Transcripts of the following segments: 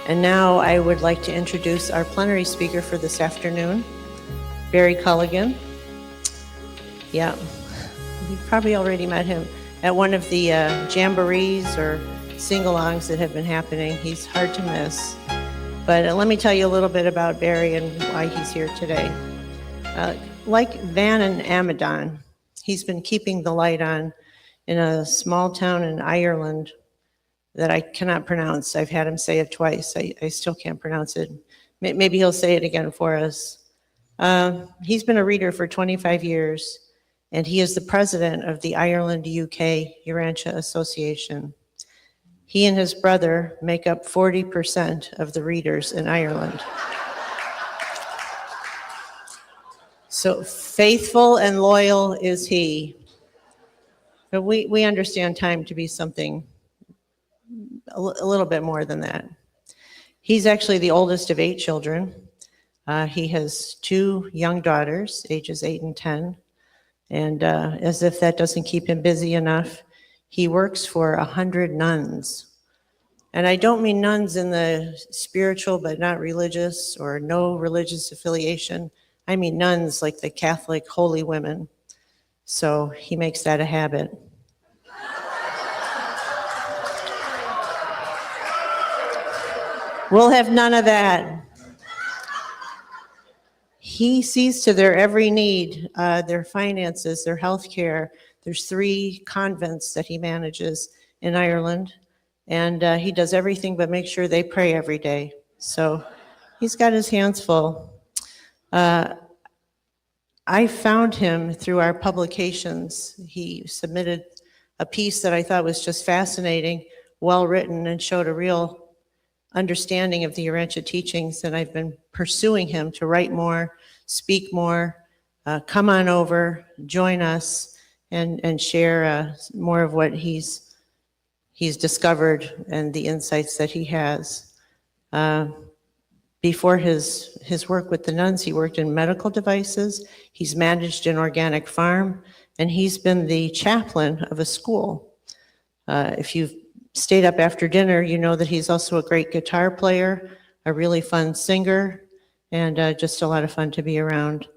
And now I would like to introduce our plenary speaker for this afternoon, Barry Culligan. Yeah, you've probably already met him at one of the jamborees or sing-alongs that have been happening. He's hard to miss. But let me tell you a little bit about Barry and why he's here today. Like Van and Amadon, he's been keeping the light on in a small town in Ireland that I cannot pronounce. I've had him say it twice. I still can't pronounce it. Maybe he'll say it again for us. He's been a reader for 25 years, and he is the president of the Ireland UK Urantia Association. He and his brother make up 40% of the readers in Ireland. So faithful and loyal is he. But we understand time to be something a little bit more than that. He's actually the oldest of 8 children. He has 2 young daughters, ages 8 and 10. And as if that doesn't keep him busy enough, he works for 100 nuns. And I don't mean nuns in the spiritual but not religious or no religious affiliation. I mean nuns like the Catholic holy women. So he makes that a habit. We'll have none of that. He sees to their every need, their finances, their health care. There's 3 convents that he manages in Ireland, and he does everything but make sure they pray every day. So he's got his hands full. I found him through our publications. He submitted a piece that I thought was just fascinating, well written, and showed a real understanding of the Urantia teachings, and I've been pursuing him to write more, speak more, come on over, join us, and share more of what he's discovered and the insights that he has. Before his work with the nuns, he worked in medical devices, he's managed an organic farm, and he's been the chaplain of a school. If you've stayed up after dinner, you know that he's also a great guitar player, a really fun singer, and just a lot of fun to be around.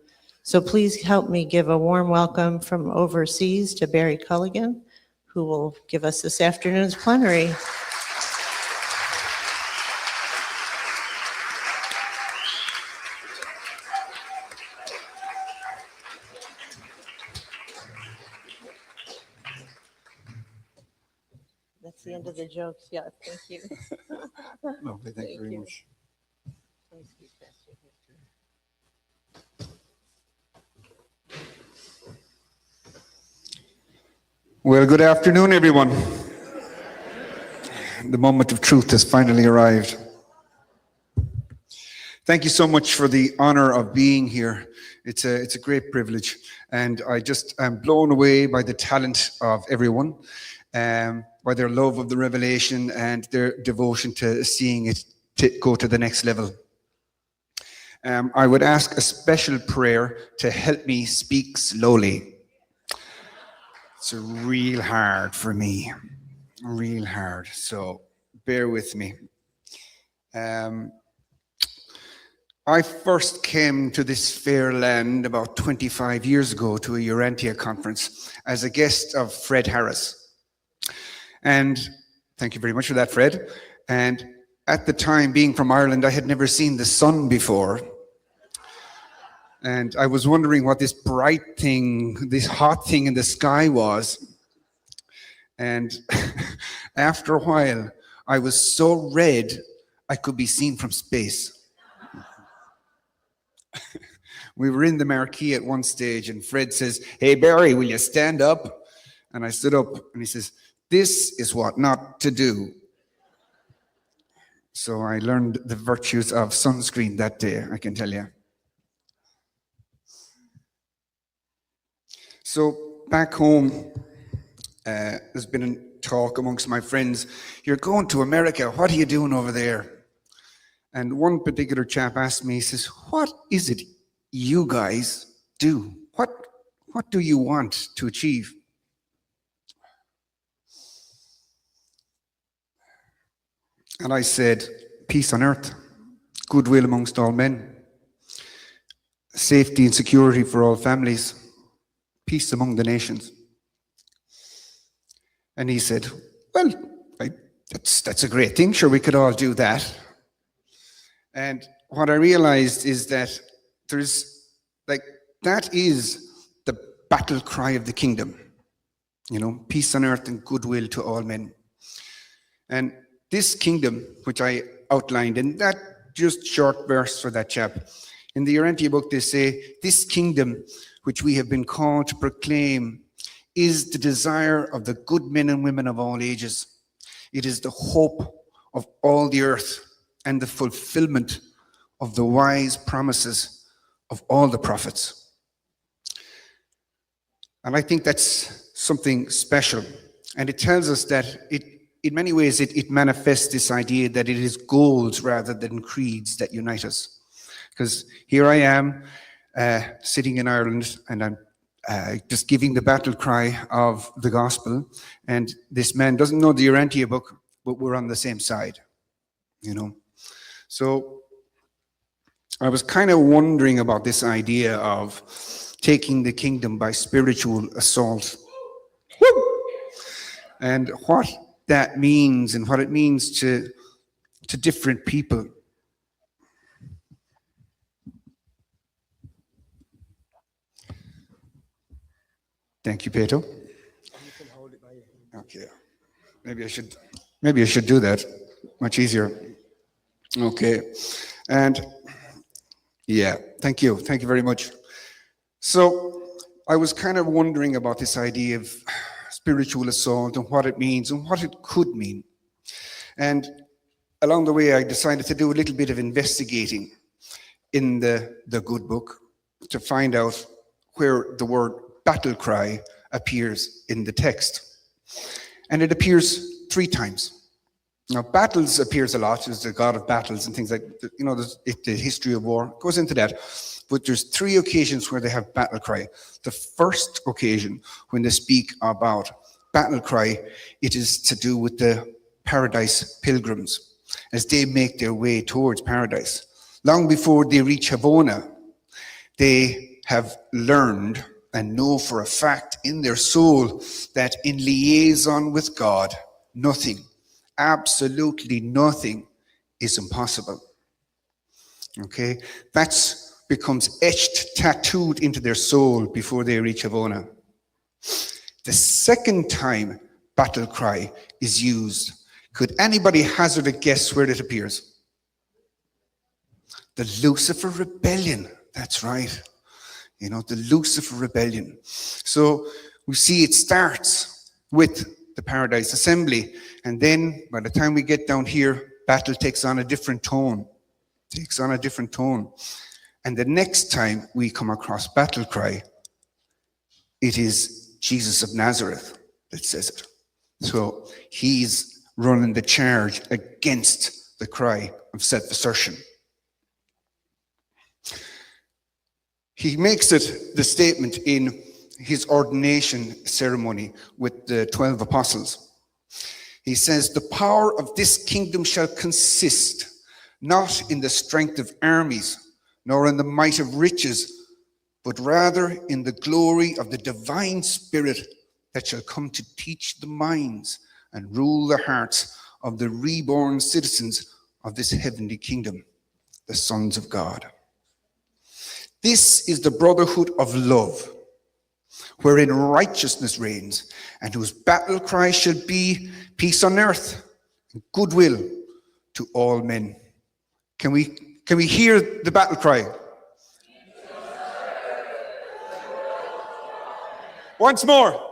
So please help me give a warm welcome from overseas to Barry Culligan, who will give us this afternoon's plenary. That's the end of the jokes. Yeah, thank you. Lovely, thank you very much. Well, good afternoon, everyone. The moment of truth has finally arrived. Thank you so much for the honor of being here. It's a great privilege, and I just am blown away by the talent of everyone, by their love of the revelation and their devotion to seeing it go to the next level. I would ask a special prayer to help me speak slowly. It's real hard for me, real hard, so bear with me. I first came to this fair land about 25 years ago to a Urantia conference as a guest of Fred Harris. And thank you very much for that, Fred. And at the time, being from Ireland, I had never seen the sun before. And I was wondering what this bright thing, this hot thing in the sky was. And after a while, I was so red, I could be seen from space. We were in the marquee at one stage, and Fred says, "Hey, Barry, will you stand up?" And I stood up, and he says, "This is what not to do." So I learned the virtues of sunscreen that day, I can tell you. So back home, there's been a talk amongst my friends, "You're going to America, what are you doing over there?" And one particular chap asked me, he says, "What is it you guys do? What do you want to achieve?" And I said, peace on earth, goodwill amongst all men, safety and security for all families, peace among the nations. And he said, well, that's a great thing. Sure, we could all do that. And what I realized is that that is the battle cry of the kingdom. Peace on earth and goodwill to all men. And this kingdom, which I outlined in that just short verse for that chap, in the Urantia book, they say, this kingdom which we have been called to proclaim is the desire of the good men and women of all ages. It is the hope of all the earth and the fulfillment of the wise promises of all the prophets. And I think that's something special. And it tells us that in many ways, it manifests this idea that it is goals rather than creeds that unite us. Because here I am sitting in Ireland, and I'm just giving the battle cry of the gospel. And this man doesn't know the Urantia book, but we're on the same side, So I was kind of wondering about this idea of taking the kingdom by spiritual assault. Woo! And what that means and what it means to different people. Thank you, Peter. Okay. Maybe I should do that. Much easier. Okay. And yeah, thank you. Thank you very much. So I was kind of wondering about this idea of spiritual assault and what it means and what it could mean. And along the way, I decided to do a little bit of investigating in the good book to find out where the word battle cry appears in the text. And it appears 3 times. Now, battles appears a lot as the god of battles and things like, the history of war goes into that. But there's 3 occasions where they have battle cry. The first occasion when they speak about battle cry, it is to do with the paradise pilgrims as they make their way towards paradise. Long before they reach Havona, they have learned and know for a fact in their soul that in liaison with God, nothing, absolutely nothing is impossible. Okay? That becomes etched, tattooed into their soul before they reach Havona. The second time battle cry is used, could anybody hazard a guess where it appears? The Lucifer Rebellion. That's right. The Lucifer Rebellion. So we see it starts with the Paradise Assembly. And then by the time we get down here, battle takes on a different tone. And the next time we come across battle cry, it is Jesus of Nazareth that says it. So he's running the charge against the cry of self-assertion. He makes it the statement in his ordination ceremony with the 12 apostles. He says, the power of this kingdom shall consist not in the strength of armies, nor in the might of riches, but rather in the glory of the divine Spirit that shall come to teach the minds and rule the hearts of the reborn citizens of this heavenly kingdom, the sons of God. This is the brotherhood of love, wherein righteousness reigns, and whose battle cry shall be peace on earth and goodwill to all men. Can we hear the battle cry? Once more.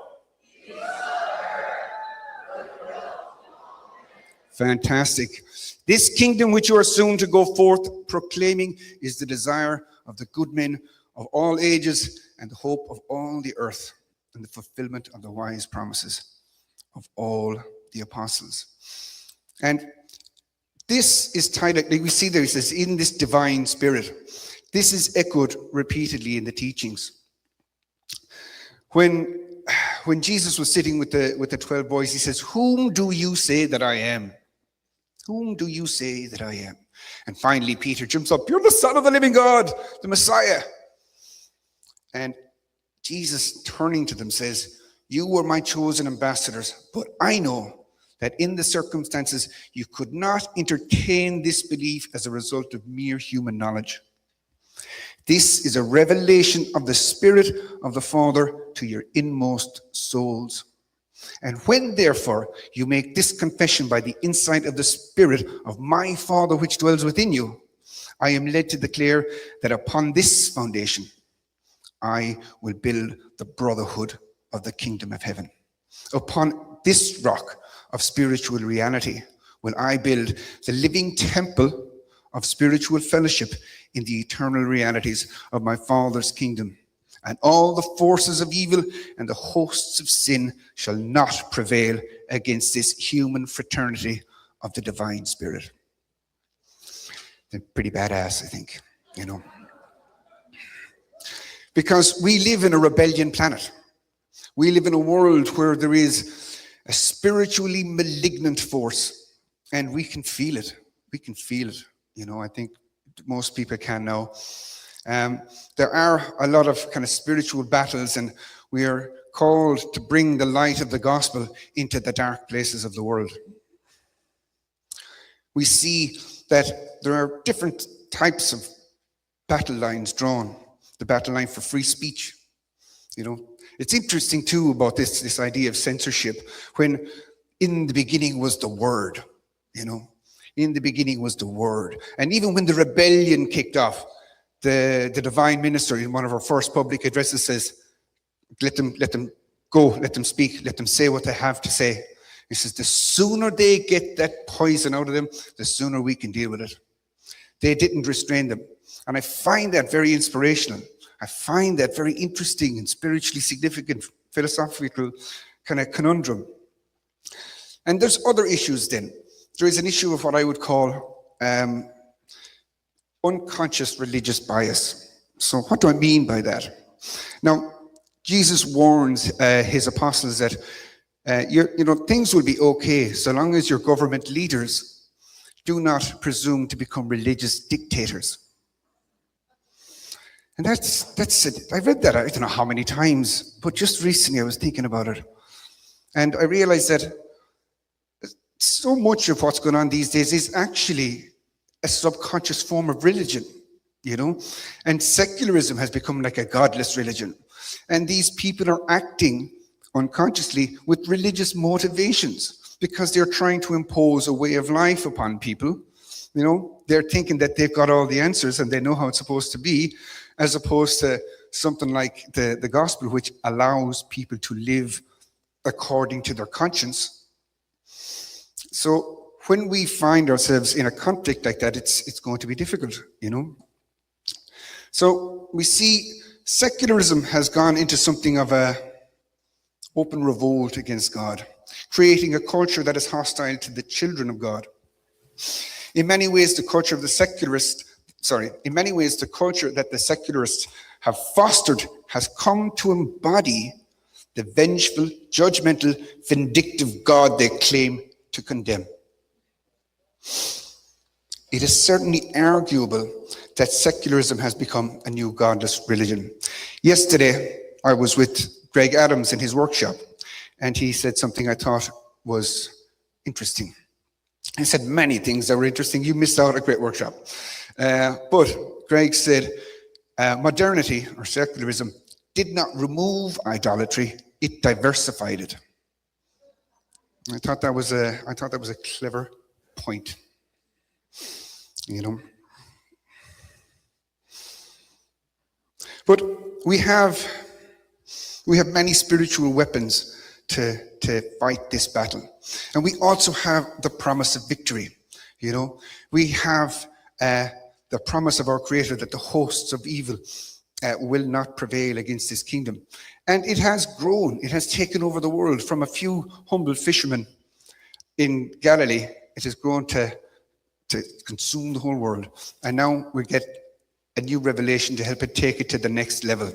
Fantastic. This kingdom which you are soon to go forth proclaiming is the desire of the good men of all ages and the hope of all the earth and the fulfillment of the wise promises of all the apostles. And this is tied up, like we see there, it says, in this divine Spirit. This is echoed repeatedly in the teachings. When Jesus was sitting with the 12 boys, he says, whom do you say that I am? whom do you say that I am? And finally, Peter jumps up, you're the Son of the living God, the Messiah. And Jesus, turning to them, says, you were my chosen ambassadors, but I know that in the circumstances you could not entertain this belief as a result of mere human knowledge. This is a revelation of the Spirit of the Father to your inmost souls. And when, therefore, you make this confession by the insight of the Spirit of my Father which dwells within you, I am led to declare that upon this foundation, I will build the brotherhood of the kingdom of heaven. Upon this rock of spiritual reality will I build the living temple of spiritual fellowship in the eternal realities of my Father's kingdom. And all the forces of evil and the hosts of sin shall not prevail against this human fraternity of the divine Spirit. They're pretty badass, I think, Because we live in a rebellion planet. We live in a world where there is a spiritually malignant force, and we can feel it. We can feel it. I think most people can now. There are a lot of kind of spiritual battles, and we are called to bring the light of the gospel into the dark places of the world. We see that there are different types of battle lines drawn. The battle line for free speech. It's interesting too about this idea of censorship, when in the beginning was the word, in the beginning was the word. And even when the rebellion kicked off, the divine minister in one of our first public addresses says, let them go, let them speak, let them say what they have to say. He says, the sooner they get that poison out of them, the sooner we can deal with it. They didn't restrain them. And I find that very inspirational. I find that very interesting and spiritually significant, philosophical kind of conundrum. And there's other issues then. There is an issue of what I would call unconscious religious bias. So what do I mean by that? Now, Jesus warns his apostles that things will be okay so long as your government leaders do not presume to become religious dictators. And that's it. I read that, I don't know how many times, but just recently I was thinking about it. And I realized that so much of what's going on these days is actually a subconscious form of religion, And secularism has become like a godless religion. And these people are acting unconsciously with religious motivations because they're trying to impose a way of life upon people. They're thinking that they've got all the answers and they know how it's supposed to be, as opposed to something like the gospel, which allows people to live according to their conscience. So when we find ourselves in a conflict like that, it's going to be difficult, So we see secularism has gone into something of a open revolt against God, creating a culture that is hostile to the children of God. In many ways, the culture that the secularists have fostered has come to embody the vengeful, judgmental, vindictive God they claim to condemn. It is certainly arguable that secularism has become a new godless religion. Yesterday, I was with Greg Adams in his workshop, and he said something I thought was interesting. He said many things that were interesting. You missed out a great workshop. But Greg said, modernity or secularism did not remove idolatry, it diversified it. I thought that was a clever point. But we have many spiritual weapons to fight this battle. And we also have the promise of victory. We have the promise of our Creator that the hosts of evil will not prevail against his kingdom. And it has grown. It has taken over the world. From a few humble fishermen in Galilee, it has grown to consume the whole world. And now we get a new revelation to help it take it to the next level.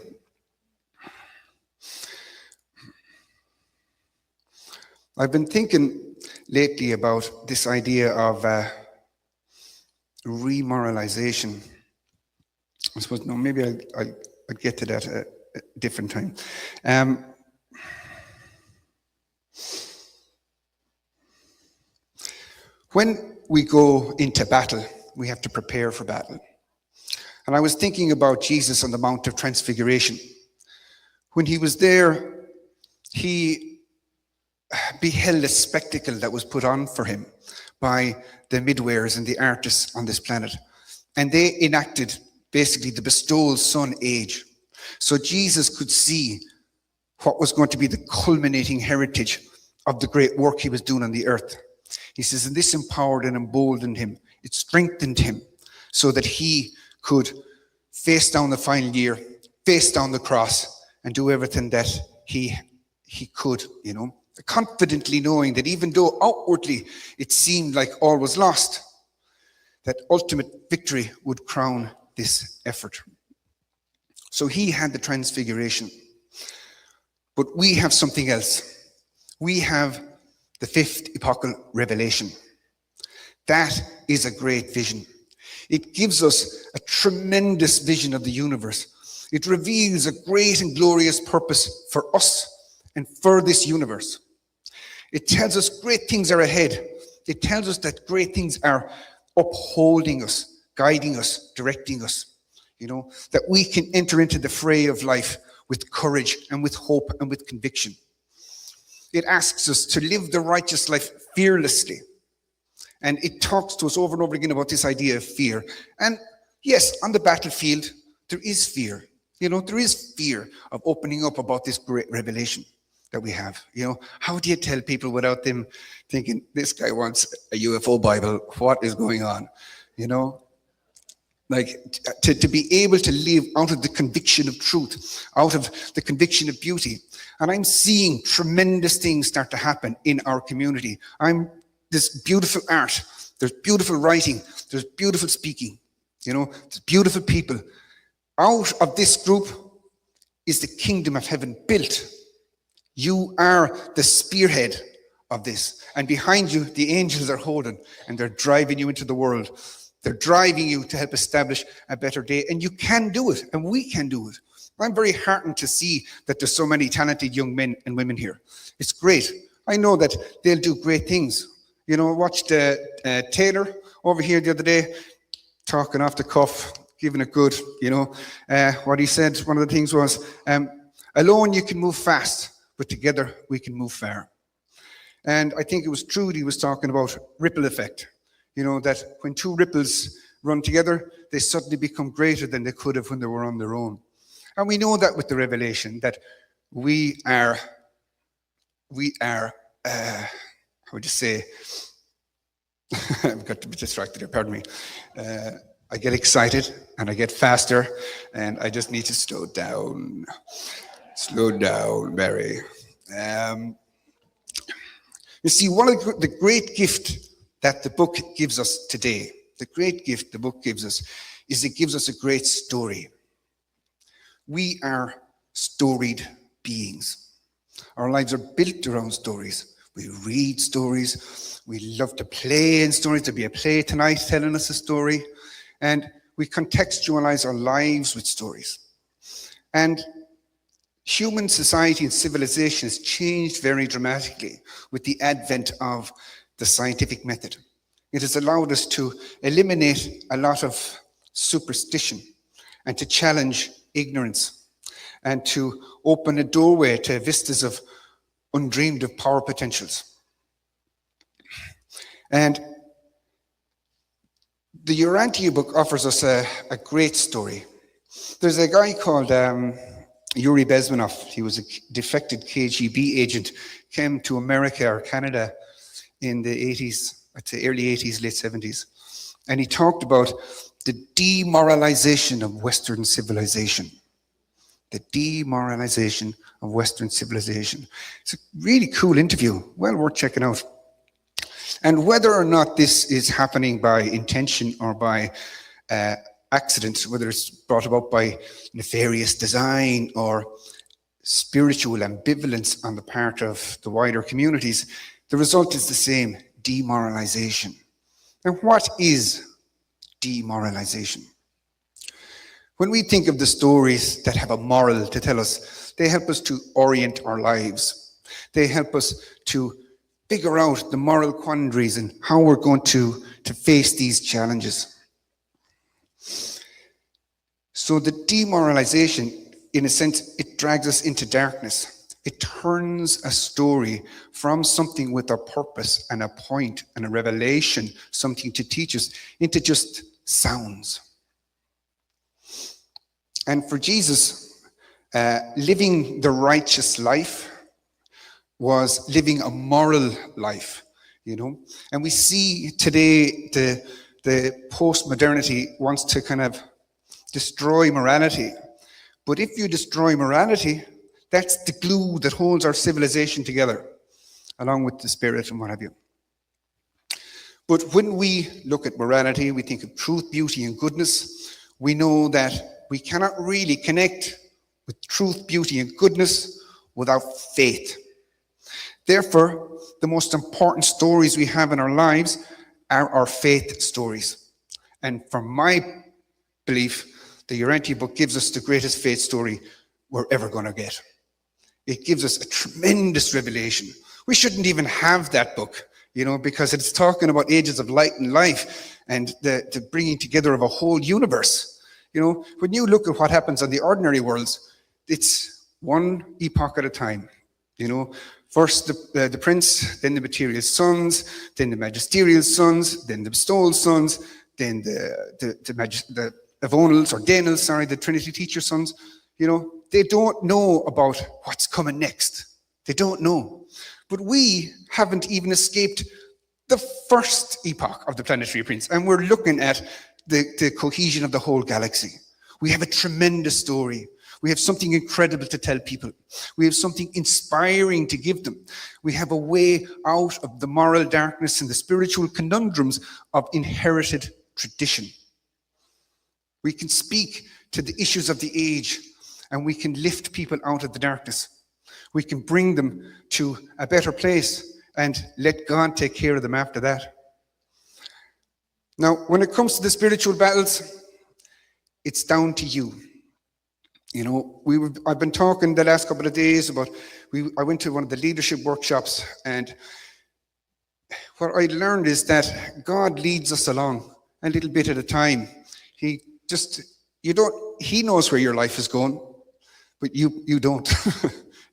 I've been thinking lately about this idea of remoralization. I suppose, no, maybe I'll get to that at a different time. When we go into battle, we have to prepare for battle. And I was thinking about Jesus on the Mount of Transfiguration. When he was there, he beheld a spectacle that was put on for him by the midwares and the artists on this planet. And they enacted basically the bestowal son age. So Jesus could see what was going to be the culminating heritage of the great work he was doing on the earth. He says, and this empowered and emboldened him. It strengthened him so that he could face down the final year, face down the cross, and do everything that he could, confidently knowing that even though outwardly it seemed like all was lost, that ultimate victory would crown this effort. So he had the transfiguration. But we have something else. We have the fifth epochal revelation. That is a great vision. It gives us a tremendous vision of the universe. It reveals a great and glorious purpose for us and for this universe. It tells us great things are ahead. It tells us that great things are upholding us, guiding us, directing us. That we can enter into the fray of life with courage and with hope and with conviction. It asks us to live the righteous life fearlessly. And it talks to us over and over again about this idea of fear. And yes, on the battlefield, there is fear. There is fear of opening up about this great revelation that we have. How do you tell people without them thinking, this guy wants a UFO Bible, what is going on? Like to be able to live out of the conviction of truth, out of the conviction of beauty. And I'm seeing tremendous things start to happen in our community. There's beautiful art, there's beautiful writing, there's beautiful speaking, there's beautiful people. Out of this group is the kingdom of heaven built. You are the spearhead of this. And behind you, the angels are holding, and they're driving you into the world. They're driving you to help establish a better day. And you can do it, and we can do it. I'm very heartened to see that there's so many talented young men and women here. It's great. I know that they'll do great things. I watched Taylor over here the other day, talking off the cuff, giving it good, what he said, one of the things was, alone you can move fast, but together we can move far. And I think it was Trudy was talking about ripple effect, that when two ripples run together, they suddenly become greater than they could have when they were on their own. And we know that with the revelation, that we are, how would you say, I've got to be distracted here, pardon me. I get excited and I get faster and I just need to slow down. Slow down, Mary. You see, one of the great gift that the book gives us today, the great gift the book gives us, is it gives us a great story. We are storied beings. Our lives are built around stories. We read stories. We love to play in stories. There'll be a play tonight telling us a story. And we contextualize our lives with stories. And human society and civilization has changed very dramatically with the advent of the scientific method. It has allowed us to eliminate a lot of superstition and to challenge ignorance and to open a doorway to vistas of undreamed of power potentials. And the Urantia book offers us a great story. There's a guy called Yuri Bezmenov. He was a defected KGB agent, came to America or Canada in the 80s, I'd say early 80s, late 70s. And he talked about the demoralization of Western civilization. The demoralization of Western civilization. It's a really cool interview, well worth checking out. And whether or not this is happening by intention or by accident, whether it's brought about by nefarious design or spiritual ambivalence on the part of the wider communities, the result is the same. demoralization. And what is demoralization? When we think of the stories that have a moral to tell us, they help us to orient our lives. They help us to figure out the moral quandaries and how we're going to face these challenges. So the demoralization, in a sense, it drags us into darkness. It turns a story from something with a purpose and a point and a revelation, something to teach us, into just sounds. And for Jesus, living the righteous life was living a moral life, you know. And we see today the post-modernity wants to kind of destroy morality. But if you destroy morality, that's the glue that holds our civilization together, along with the spirit and what have you. But when we look at morality, we think of truth, beauty, and goodness. We know that we cannot really connect with truth, beauty, and goodness without faith. Therefore, the most important stories we have in our lives are our faith stories. And from my belief, the Urenti book gives us the greatest faith story we're ever going to get. It gives us a tremendous revelation. We shouldn't even have that book, you know, because it's talking about ages of light and life and the bringing together of a whole universe. You know, when you look at what happens on the ordinary worlds, it's one epoch at a time. You know, first the prince, then the material sons, then the magisterial sons, then the bestowal sons, then the Avonals or Danels, sorry, the Trinity teacher sons. You know, they don't know about what's coming next. They don't know. But we haven't even escaped the first epoch of the planetary prince, and we're looking at the cohesion of the whole galaxy. We have a tremendous story. We have something incredible to tell people. We have something inspiring to give them. We have a way out of the moral darkness and the spiritual conundrums of inherited tradition. We can speak to the issues of the age, and we can lift people out of the darkness. We can bring them to a better place and let God take care of them after that. Now, when it comes to the spiritual battles, it's down to you. You know, I've been talking the last couple of days about, I went to one of the leadership workshops, and what I learned is that God leads us along a little bit at a time. He knows where your life is going, but you don't.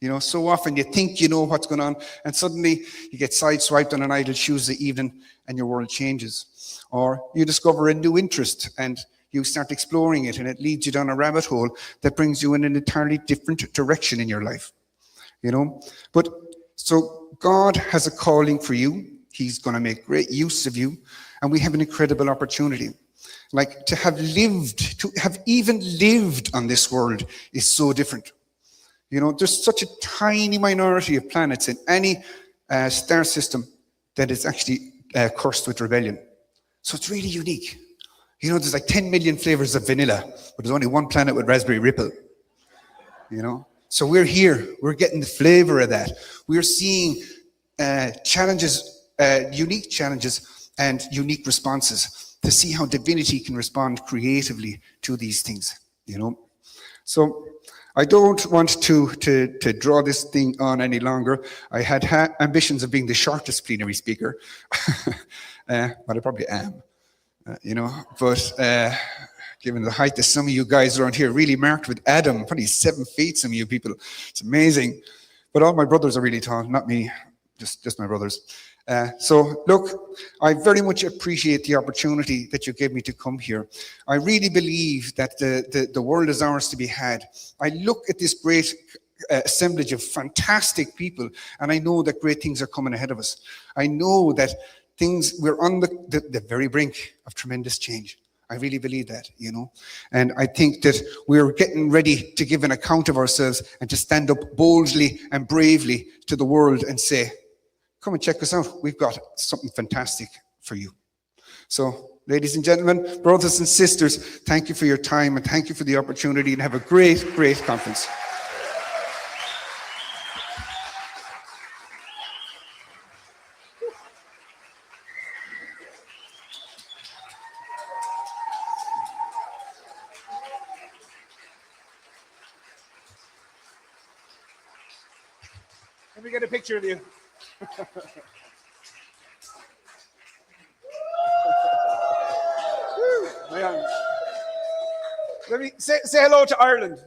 You know, so often you think you know what's going on, and suddenly you get sideswiped on an idle Tuesday evening and your world changes. Or you discover a new interest and you start exploring it, and it leads you down a rabbit hole that brings you in an entirely different direction in your life. You know, but so God has a calling for you. He's going to make great use of you, and we have an incredible opportunity. Like to have even lived on this world is so different. You know, there's such a tiny minority of planets in any star system that is actually cursed with rebellion. So it's really unique. You know, there's like 10 million flavors of vanilla, but there's only one planet with raspberry ripple. You know, so we're here. We're getting the flavor of that. We're seeing challenges, unique challenges and unique responses to see how divinity can respond creatively to these things, you know. So I don't want to draw this thing on any longer. I had ambitions of being the shortest plenary speaker, but I probably am, you know. But given the height that some of you guys around here, really marked with Adam, probably 7 feet, some of you people. It's amazing. But all my brothers are really tall, not me, just my brothers. So look, I very much appreciate the opportunity that you gave me to come here. I really believe that the world is ours to be had. I look at this great assemblage of fantastic people, and I know that great things are coming ahead of us. I know that we're on the very brink of tremendous change. I really believe that, you know. And I think that we're getting ready to give an account of ourselves and to stand up boldly and bravely to the world and say, come and check us out. We've got something fantastic for you. So, ladies and gentlemen, brothers and sisters, thank you for your time and thank you for the opportunity, and have a great, great conference. Let me get a picture of you. Man. Let me say hello to Ireland.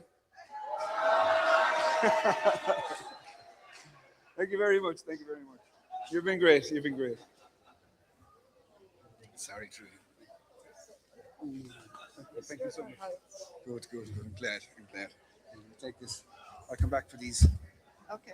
Thank you very much. Thank you very much. You've been great. You've been great. Sorry, Trudy. Thank you so much. Good, good, good. I'm glad. I'm glad. Take this. I'll come back for these. Okay.